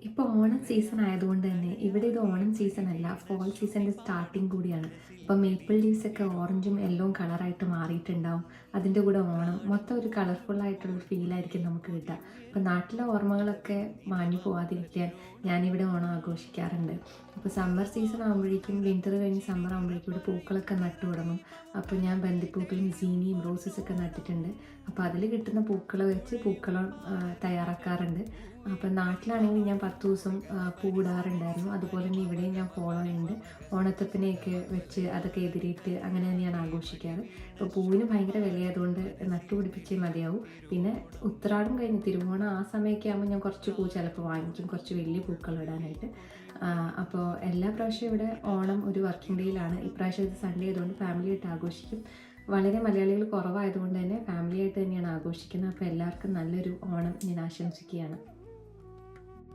ഇപ്പോൾ ഓണം സീസൺ ആയതുകൊണ്ട് തന്നെ ഇവിടെ ഇത് ഓണം സീസൺ അല്ല, ഫോൾ സീസണിൻ്റെ സ്റ്റാർട്ടിങ് കൂടിയാണ്. ഇപ്പോൾ മേപ്പിൾ ലീവ്സ് ഒക്കെ ഓറഞ്ചും യെല്ലോയും കളറായിട്ട് മാറിയിട്ടുണ്ടാവും. അതിൻ്റെ കൂടെ ഓണം മൊത്തം ഒരു കളർഫുൾ ആയിട്ടുള്ളൊരു ഫീലായിരിക്കും നമുക്ക് കിട്ടുക. അപ്പോൾ നാട്ടിലെ ഓർമ്മകളൊക്കെ മാഞ്ഞു പോവാതിരിക്കാൻ ഞാനിവിടെ ഓണം ആഘോഷിക്കാറുണ്ട്. അപ്പോൾ സമ്മർ സീസൺ ആകുമ്പോഴേക്കും, വിൻ്റർ കഴിഞ്ഞ് സമ്മർ ആകുമ്പോഴേക്കും ഇവിടെ പൂക്കളൊക്കെ നട്ടു തുടങ്ങും. അപ്പോൾ ഞാൻ ബന്ദിപ്പൂക്കളും സീനിയും റോസസൊക്കെ നട്ടിട്ടുണ്ട്. അപ്പോൾ അതിൽ കിട്ടുന്ന പൂക്കൾ വെച്ച് പൂക്കളം തയ്യാറാക്കാറുണ്ട്. അപ്പം നാട്ടിലാണെങ്കിൽ ഞാൻ 10 ദിവസം പൂവിടാറുണ്ടായിരുന്നു. അതുപോലെ തന്നെ ഇവിടെയും ഞാൻ ഫോളോ ചെയ്യുന്നുണ്ട്. ഓണത്തപ്പനെയൊക്കെ വെച്ച് അതൊക്കെ എതിരേറ്റ് അങ്ങനെ തന്നെയാണ് ആഘോഷിക്കാറ്. ഇപ്പോൾ പൂവിന് ഭയങ്കര വിലയായതുകൊണ്ട് നട്ടുപിടിപ്പിച്ചേ മതിയാവും. പിന്നെ ഉത്രാടം കഴിഞ്ഞ് തിരുവോണം ആ സമയമൊക്കെ ആകുമ്പോൾ ഞാൻ കുറച്ച് പൂ ചിലപ്പോൾ വാങ്ങിക്കും, കുറച്ച് വലിയ പൂക്കൾ ഇടാനായിട്ട്. അപ്പോൾ എല്ലാ പ്രാവശ്യവും ഇവിടെ ഓണം ഒരു വർക്കിംഗ് ഡേയിലാണ്. ഇപ്രാവശ്യം ഇത് സൺഡേ ആയതുകൊണ്ട് ഫാമിലിയായിട്ട് ആഘോഷിക്കും. വളരെ മലയാളികൾ കുറവായതുകൊണ്ട് തന്നെ ഫാമിലിയായിട്ട് തന്നെയാണ് ആഘോഷിക്കുന്നത്. അപ്പോൾ എല്ലാവർക്കും നല്ലൊരു ഓണം ഞാൻ ആശംസിക്കുകയാണ്.